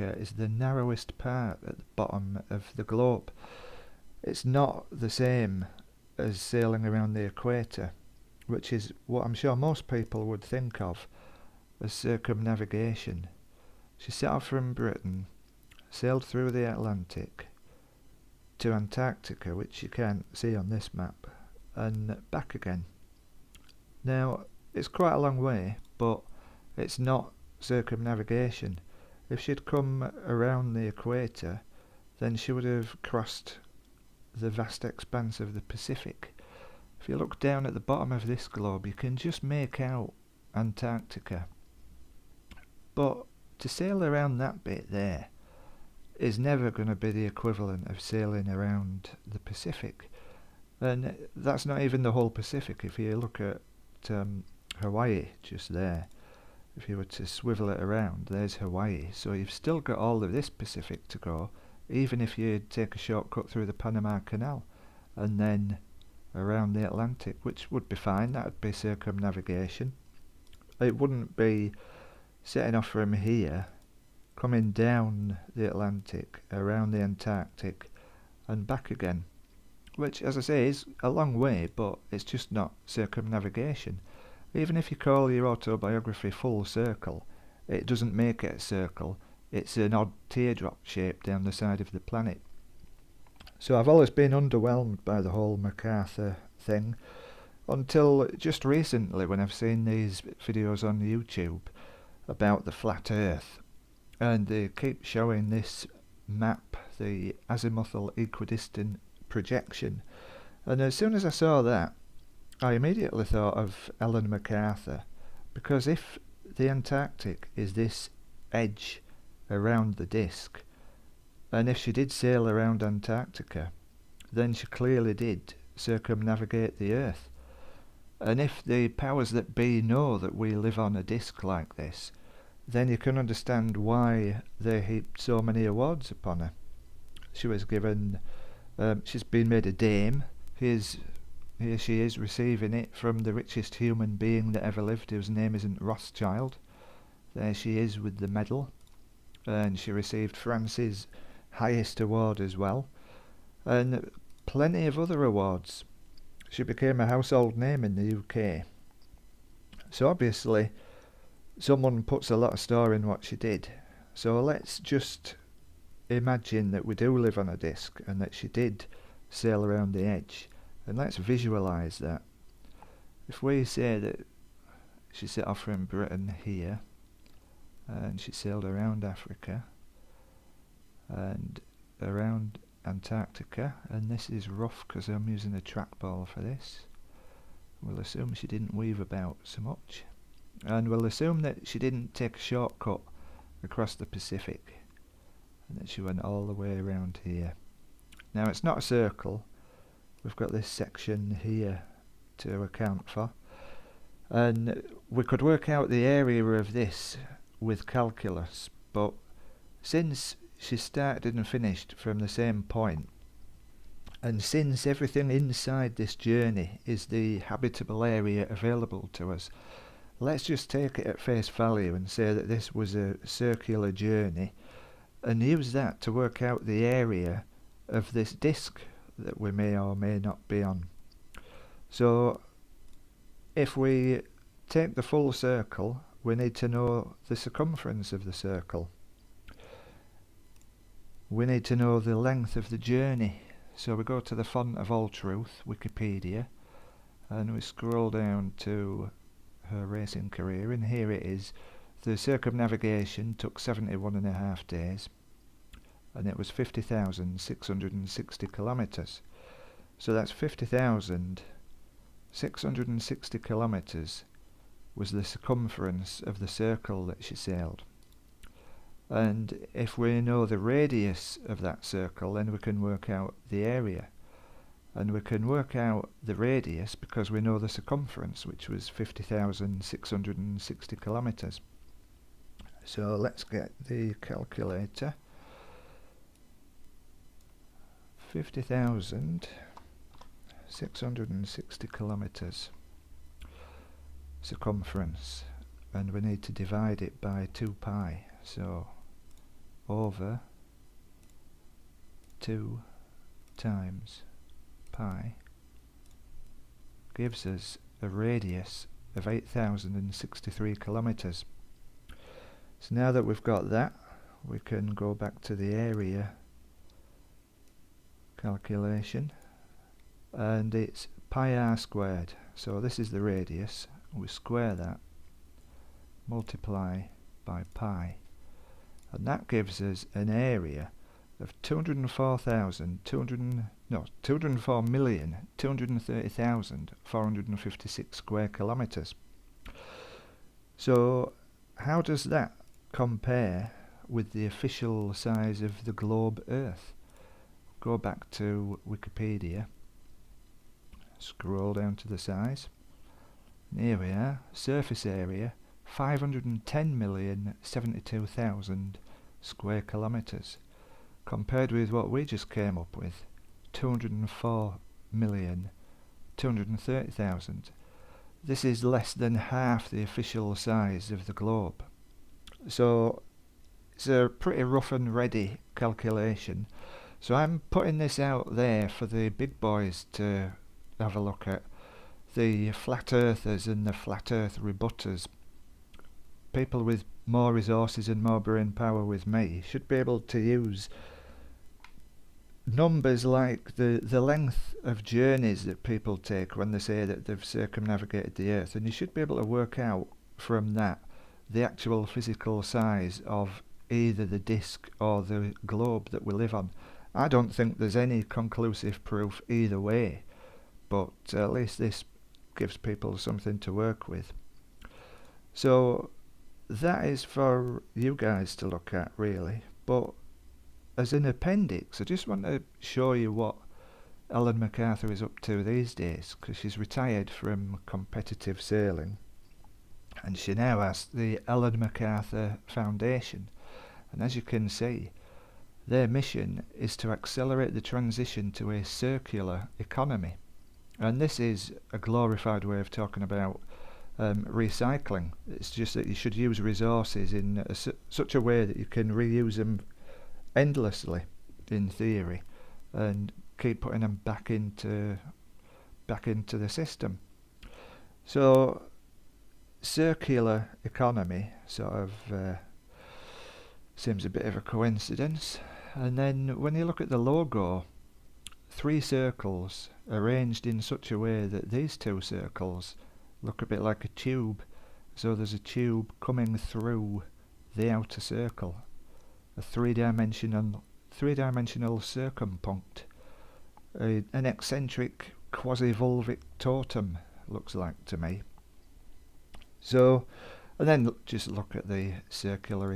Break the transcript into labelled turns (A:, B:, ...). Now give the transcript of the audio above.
A: is the narrowest part at the bottom of the globe. It's not the same as sailing around the equator, which is what I'm sure most people would think of as circumnavigation. She set off from Britain, sailed through the Atlantic to Antarctica, which you can't see on this map, and back again. Now, it's quite a long way, but it's not circumnavigation. If she'd come around the equator, then she would have crossed the vast expanse of the Pacific. If you look down at the bottom of this globe, you can just make out Antarctica. But to sail around that bit there is never going to be the equivalent of sailing around the Pacific. And that's not even the whole Pacific. If you look at Hawaii just there, if you were to swivel it around, there's Hawaii. So you've still got all of this Pacific to go, even if you take a shortcut through the Panama Canal and then around the Atlantic, which would be fine. That would be circumnavigation. It wouldn't be setting off from here, coming down the Atlantic, around the Antarctic and back again, which, as I say, is a long way, but it's just not circumnavigation. Even if you call your autobiography Full Circle, it doesn't make it a circle. It's an odd teardrop shape down the side of the planet. So I've always been underwhelmed by the whole MacArthur thing, until just recently when I've seen these videos on YouTube about the flat Earth, and they keep showing this map, the azimuthal equidistant projection, and as soon as I saw that, I immediately thought of Ellen MacArthur, because if the Antarctic is this edge around the disk, and if she did sail around Antarctica, then she clearly did circumnavigate the Earth. And if the powers that be know that we live on a disk like this, then you can understand why they heaped so many awards upon her. She was given, she's been made a dame. Here she is receiving it from the richest human being that ever lived, whose name isn't Rothschild. There she is with the medal, and she received France's highest award as well, and plenty of other awards. She became a household name in the UK. So obviously someone puts a lot of store in what she did. So let's just imagine that we do live on a disk and that she did sail around the edge, and let's visualize that. If we say that she set off from Britain here and she sailed around Africa and around Antarctica, and this is rough because I'm using a trackball for this. We'll assume she didn't weave about so much, and we'll assume that she didn't take a shortcut across the Pacific and that she went all the way around here. Now it's not a circle, we've got this section here to account for, and we could work out the area of this with calculus, but since she started and finished from the same point, and since everything inside this journey is the habitable area available to us, let's just take it at face value and say that this was a circular journey, and use that to work out the area of this disk that we may or may not be on. So if we take the full circle, we need to know the circumference of the circle. We need to know the length of the journey. So we go to the font of all truth, Wikipedia, and we scroll down to her racing career, and here it is. The circumnavigation took 71.5 days, and it was 50,660 kilometres. So that's 50,660 kilometres was the circumference of the circle that she sailed. And if we know the radius of that circle, then we can work out the area. And we can work out the radius because we know the circumference, which was 50,660 kilometres. So let's get the calculator. 50,660 kilometres circumference, and we need to divide it by 2 pi. So over 2 times pi gives us a radius of 8,063 kilometers. So now that we've got that, we can go back to the area calculation, and it's pi r squared. So this is the radius, we square that, multiply by pi, and that gives us an area of 204,230,456 square kilometers. So how does that compare with the official size of the globe Earth? Go back to Wikipedia, scroll down to the size, and here we are, surface area 510,072,000 square kilometers, compared with what we just came up with, 204,230,000. This is less than half the official size of the globe. So it's a pretty rough and ready calculation. So I'm putting this out there for the big boys to have a look at. The flat earthers and the flat earth rebutters. People with more resources and more brain power with me should be able to use numbers like the length of journeys that people take when they say that they've circumnavigated the Earth, and you should be able to work out from that the actual physical size of either the disk or the globe that we live on. I don't think there's any conclusive proof either way, but at least this gives people something to work with. So that is for you guys to look at, really. But as an appendix, I just want to show you what Ellen MacArthur is up to these days, because she's retired from competitive sailing and she now has the Ellen MacArthur Foundation, and as you can see, their mission is to accelerate the transition to a circular economy. And this is a glorified way of talking about recycling. It's just that you should use resources in such a way that you can reuse them endlessly, in theory, and keep putting them back into the system. So circular economy sort of seems a bit of a coincidence. And then when you look at the logo, 3 circles arranged in such a way that these 2 circles look a bit like a tube. So there's a tube coming through the outer circle, a three-dimensional circumpunct, an eccentric quasi-vulvic totem, looks like to me. So, and then just look at the circular